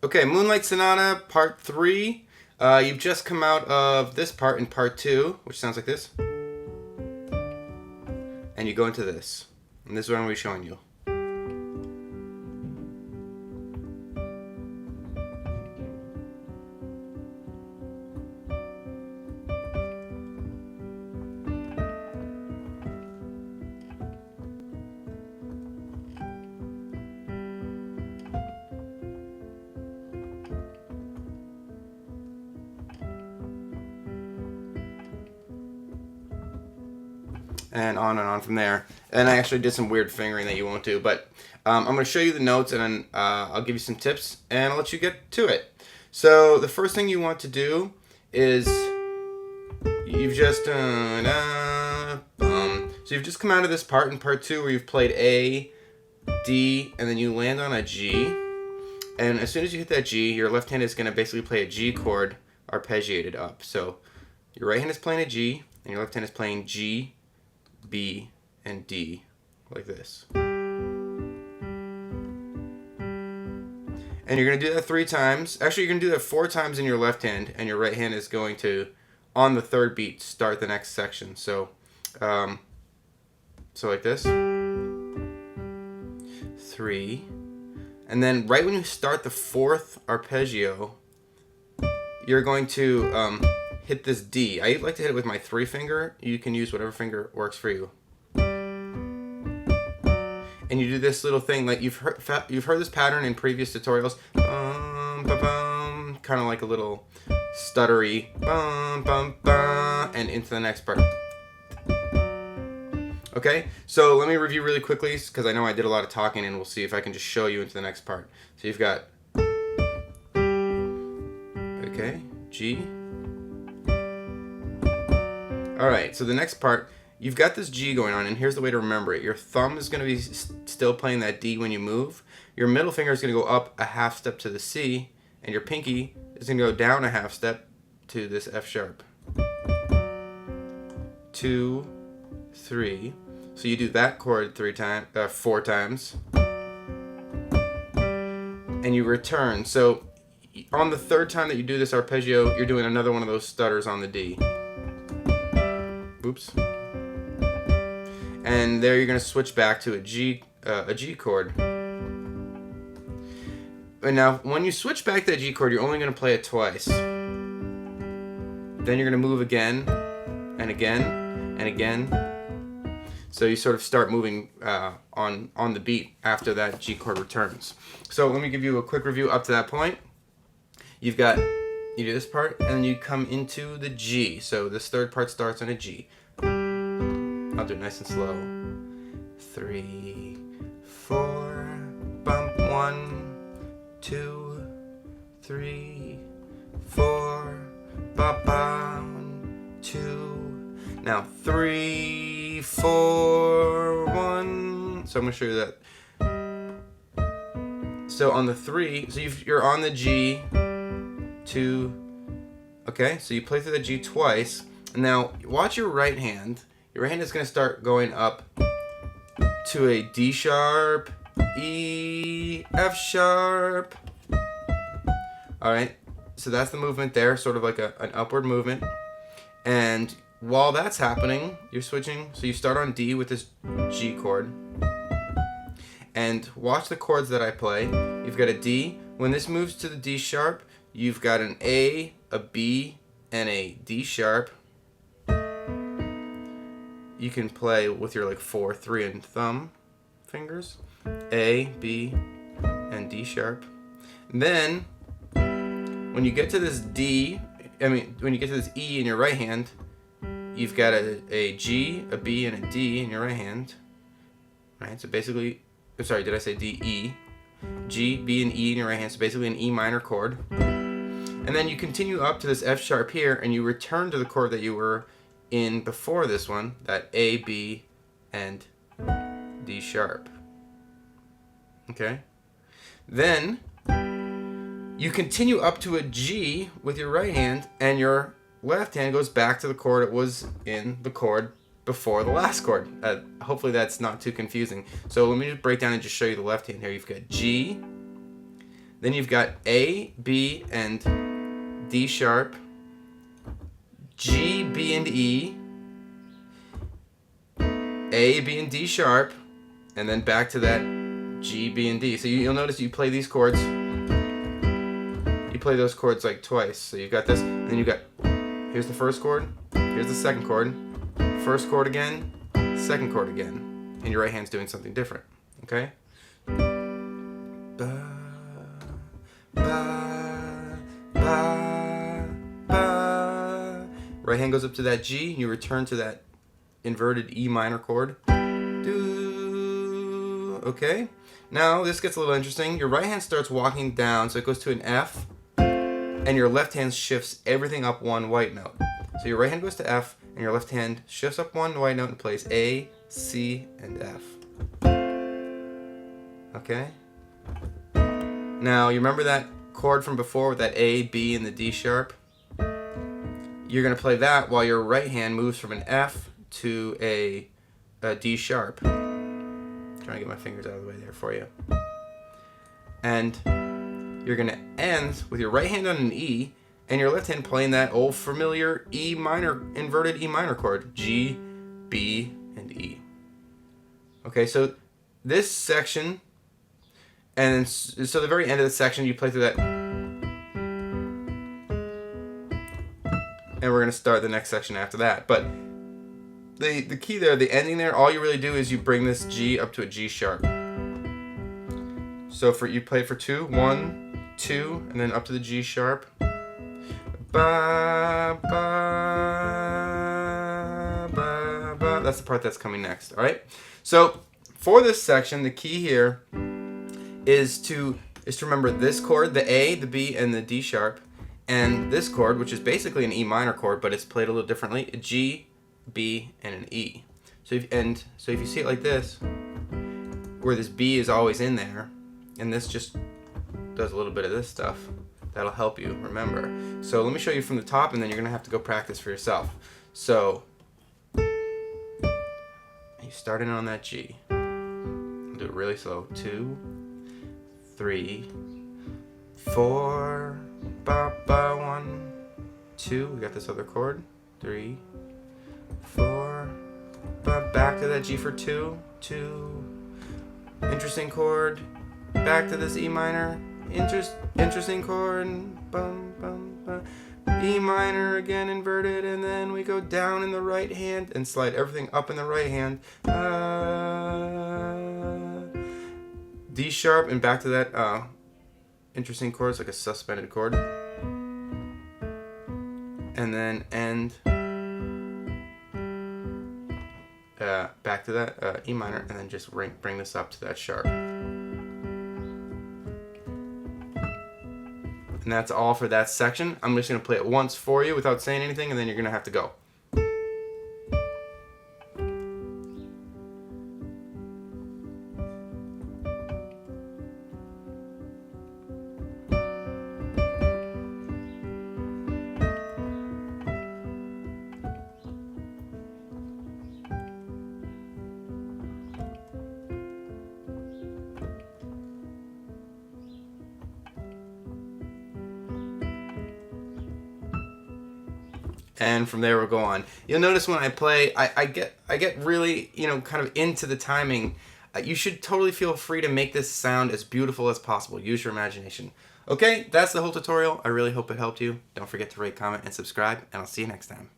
Okay, Moonlight Sonata Part 3. You've just come out of this part in Part 2, which sounds like this. And you go into this. And this is what I'm going to be showing you. And on from there. And I actually did some weird fingering that you won't do, but I'm going to show you the notes, and then I'll give you some tips, and I'll let you get to it. So the first thing you want to do is you've just so you've just come out of this part in Part 2 where you've played A, D, and then you land on a G. And as soon as you hit that G, your left hand is going to basically play a G chord arpeggiated up. So your right hand is playing a G, and your left hand is playing G, B, and D, like this. And you're going to do that 3 times. Actually, you're going to do that 4 times in your left hand, and your right hand is going to, on the 3rd beat, start the next section. So like this. 3. And then right when you start the 4th arpeggio, you're going to hit this D. I like to hit it with my 3 finger. You can use whatever finger works for you. And you do this little thing, like you've heard this pattern in previous tutorials. Kind of like a little stuttery, and into the next part. Okay, so let me review really quickly because I know I did a lot of talking, and we'll see if I can just show you into the next part. So you've got, okay, G. Alright, so the next part, you've got this G going on, and here's the way to remember it. Your thumb is going to be still playing that D when you move. Your middle finger is going to go up a half step to the C, and your pinky is going to go down a half step to this F sharp. 2, 3. So you do that chord 4 times, and you return. So on the 3rd time that you do this arpeggio, you're doing another one of those stutters on the D. Oops. And there you're going to switch back to a G chord. And now when you switch back to that G chord, you're only going to play it twice. Then you're going to move again and again and again. So you sort of start moving on the beat after that G chord returns. So let me give you a quick review up to that point. You do this part, and then you come into the G. So this 3rd part starts on a G. I'll do it nice and slow. 3, 4, bump 1, 2, 3, 4, bump 2. Now 3, 4, 1. So I'm going to show you that. So on the 3, so you're on the G, 2. Okay, so you play through the G twice. And now watch your right hand. Your right hand is going to start going up to a D sharp, E, F sharp. Alright, so that's the movement there, sort of like an upward movement. And while that's happening, you're switching. So you start on D with this G chord. And watch the chords that I play. You've got a D. When this moves to the D sharp, you've got an A, a B, and a D sharp. You can play with your 4, 3, and thumb fingers. A, B, and D sharp. And then, when you get to this when you get to this E in your right hand, you've got a G, a B, and a D in your right hand. Right, so basically, sorry, did I say D, E? G, B, and E in your right hand, so basically an E minor chord. And then you continue up to this F sharp here, and you return to the chord that you were in before this one, that A, B, and D sharp. Okay? Then you continue up to a G with your right hand, and your left hand goes back to the chord it was in, the chord before the last chord. Hopefully that's not too confusing. So let me just break down and just show you the left hand here. You've got G, Then you've got A, B, and D sharp, G, B, and E, A, B, and D sharp, and then back to that G, B, and D. So you'll notice you play these chords. You play those chords like twice. So you've got this, and then you've got, here's the first chord, here's the second chord, first chord again, second chord again. And your right hand's doing something different. Okay? Ba, ba, ba, ba. Right hand goes up to that G, and you return to that inverted E minor chord. Do. Okay? Now this gets a little interesting. Your right hand starts walking down, so it goes to an F, and your left hand shifts everything up one white note. So your right hand goes to F, and your left hand shifts up one white note and plays A, C, and F. Okay? Now, you remember that chord from before with that A, B, and the D sharp? You're going to play that while your right hand moves from an F to a D sharp. I'm trying to get my fingers out of the way there for you. And you're going to end with your right hand on an E, and your left hand playing that old familiar E minor, inverted E minor chord. G, B, and E. Okay, so this section, and so the very end of the section, you play through that. And we're going to start the next section after that. But the key there, the ending there, all you really do is you bring this G up to a G sharp. So you play it for 2, 1, 2, and then up to the G sharp. Ba, ba, ba, ba. That's the part that's coming next. All right. So for this section, the key here is to remember this chord, the A, the B, and the D sharp, and this chord, which is basically an E minor chord, but it's played a little differently: a G, B, and an E. So if you see it like this, where this B is always in there, and this just does a little bit of this stuff. That'll help you remember. So let me show you from the top, and then you're gonna have to go practice for yourself. So you start in on that G. Do it really slow. 2, 3, 4, ba ba 1, 2. We got this other chord. 3, 4, ba. Back to that G for 2, 2. Interesting chord. Back to this E minor. Interesting chord, bum, bum, bum. E minor again inverted, and then we go down in the right hand and slide everything up in the right hand. D sharp and back to that interesting chord. It's like a suspended chord, and then end back to that E minor, and then just bring this up to that sharp. And that's all for that section. I'm just going to play it once for you without saying anything, and then you're going to have to go. And from there we'll go on. You'll notice when I play, I get really, kind of into the timing. You should totally feel free to make this sound as beautiful as possible. Use your imagination. Okay, that's the whole tutorial. I really hope it helped you. Don't forget to rate, comment, and subscribe, and I'll see you next time.